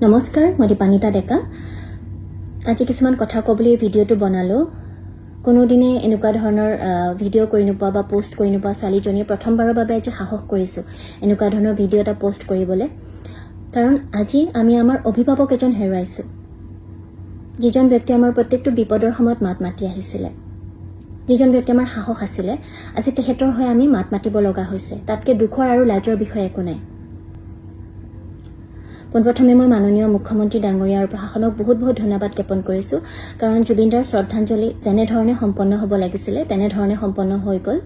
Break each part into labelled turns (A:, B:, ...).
A: নমস্কাৰ, মই দীপানিতা ডেকা। আজি কিছুমান কথা ক'বলৈ ভিডিঅ'টো বনালোঁ। কোনোদিনে এনেকুৱা ধৰণৰ ভিডিঅ' কৰি নোপোৱা বা পোষ্ট কৰি নোপোৱা ছোৱালীজনীয়ে প্ৰথমবাৰৰ বাবে আজি সাহস কৰিছোঁ এনেকুৱা ধৰণৰ ভিডিঅ' এটা পোষ্ট কৰিবলৈ। কাৰণ আজি আমি আমাৰ অভিভাৱক এজন হেৰুৱাইছোঁ, যিজন ব্যক্তি আমাৰ প্ৰত্যেকটো বিপদৰ সময়ত মাত মাতি আহিছিলে, যিজন ব্যক্তি আমাৰ সাহস আছিলে। আজি তেখেতৰ হৈ আমি মাত মাতিব লগা হৈছে। তাতকৈ দুখৰ আৰু লাজৰ বিষয় একো নাই। পোনপ্ৰথমে মই মাননীয় মুখ্যমন্ত্ৰী ডাঙৰীয়া আৰু প্ৰশাসনক বহুত ধন্যবাদ জ্ঞাপন কৰিছোঁ। কাৰণ জুবিনদাৰ শ্ৰদ্ধাঞ্জলি যেনেধৰণে সম্পন্ন হ'ব লাগিছিলে তেনেধৰণে সম্পন্ন হৈ গ'ল।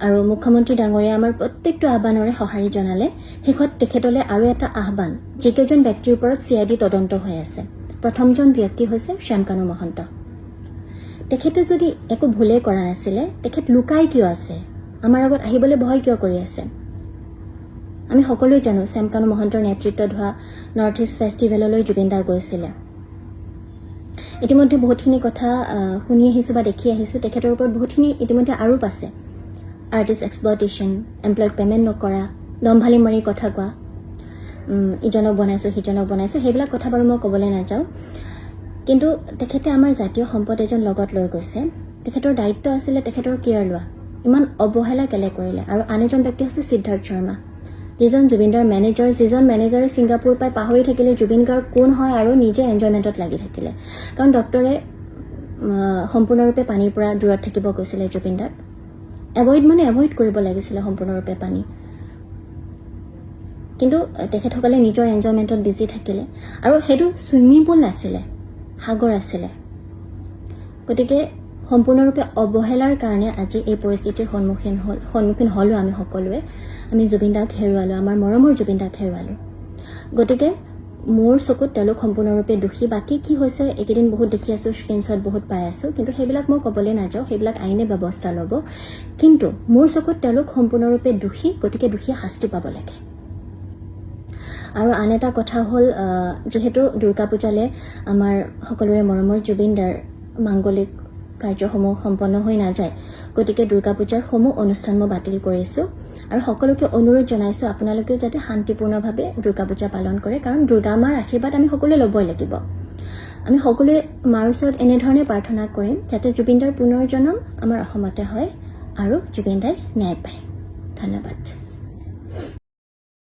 A: আৰু মুখ্যমন্ত্ৰী ডাঙৰীয়া আমাৰ প্ৰত্যেকটো আহ্বানৰে সঁহাৰি জনালে। শেষত তেখেতলৈ আৰু এটা আহ্বান, যিকেইজন ব্যক্তিৰ ওপৰত CID তদন্ত হৈ আছে। প্ৰথমজন ব্যক্তি হৈছে শ্যামকানু মহন্ত। তেখেতে যদি একো ভুলেই কৰা নাছিলে, তেখেত লুকাই কিয় আছে? আমাৰ আগত আহিবলৈ ভয় কিয় কৰি আছে? আমি সকলোৱে জানো শ্যামকানু মহন্তৰ নেতৃত্বত হোৱা নৰ্থ ইষ্ট ফেষ্টিভেললৈ জুবিনদা গৈছিলে। ইতিমধ্যে বহুতখিনি কথা শুনি আহিছোঁ বা দেখি আহিছোঁ। তেখেতৰ ওপৰত বহুতখিনি ইতিমধ্যে আৰোপ আছে। আৰ্টিষ্ট এক্সপ্লইটেশ্যন, এমপ্লয়ক পে'মেণ্ট নকৰা, দম্ভালি মাৰি কথা কোৱা, ইজনক বনাইছোঁ সিজনক বনাইছোঁ, সেইবিলাক কথা বাৰু মই ক'বলৈ নাযাওঁ। কিন্তু তেখেতে আমাৰ জাতীয় সম্পদ এজন লগত লৈ গৈছে। তেখেতৰ দায়িত্ব আছিলে তেখেতৰ কেয়াৰ লোৱা। ইমান অৱহেলা কেলে কৰিলে? আৰু আন এজন ব্যক্তি হৈছে সিদ্ধাৰ্থ শৰ্মা, যিজন জুবিনদাৰ মেনেজাৰ, যিজন মেনেজাৰে ছিংগাপুৰ পাই পাহৰি থাকিলে জুবিন গাৰ্গ কোন হয় আৰু নিজে এনজয়মেণ্টত লাগি থাকিলে। কাৰণ ডক্টৰে সম্পূৰ্ণৰূপে পানীৰ পৰা দূৰত থাকিব কৈছিলে জুবিনদাক। এভইড কৰিব লাগিছিলে সম্পূৰ্ণৰূপে পানী। কিন্তু তেখেতসকলে নিজৰ এনজয়মেণ্টত বিজি থাকিলে। আৰু সেইটো চুইমিং পুল নাছিলে, সাগৰ আছিলে। গতিকে সম্পূৰ্ণৰূপে অৱহেলাৰ কাৰণে আজি এই পৰিস্থিতিৰ সন্মুখীন হ'লোঁ আমি সকলোৱে। আমি জুবিনদাক হেৰুৱালোঁ, আমাৰ মৰমৰ জুবিনদাক হেৰুৱালোঁ। গতিকে মোৰ চকুত তেওঁলোক সম্পূৰ্ণৰূপে দোষী। বাকী কি হৈছে এইকেইদিন বহুত দেখি আছোঁ, স্ক্ৰীনশ্বট বহুত পাই আছোঁ। কিন্তু সেইবিলাক মই ক'বলৈ নাযাওঁ, সেইবিলাক আইনে ব্যৱস্থা ল'ব। কিন্তু মোৰ চকুত তেওঁলোক সম্পূৰ্ণৰূপে দোষী। গতিকে দোষীয়ে শাস্তি পাব লাগে। আৰু আন এটা কথা হ'ল, যিহেতু দুৰ্গা পূজালৈ আমাৰ সকলোৰে মৰমৰ জুবিনদাৰ মাংগলিক কাৰ্যসমূহ সম্পন্ন হৈ নাযায়। গতিকে দুৰ্গা পূজাৰ সমূহ অনুষ্ঠান মই বাতিল কৰিছোঁ। আৰু সকলোকে অনুৰোধ জনাইছোঁ আপোনালোকেও যাতে শান্তিপূৰ্ণভাৱে দুৰ্গা পূজা পালন কৰে। কাৰণ দুৰ্গা মাৰ আশীৰ্বাদ আমি সকলোৱে ল'বই লাগিব। আমি সকলোৱে মাৰ ওচৰত এনেধৰণে প্ৰাৰ্থনা কৰিম যাতে জুবিনদাৰ পুনৰ জন্ম আমাৰ অসমতে হয় আৰু জুবিনদাই ন্যায় পায়। ধন্যবাদ।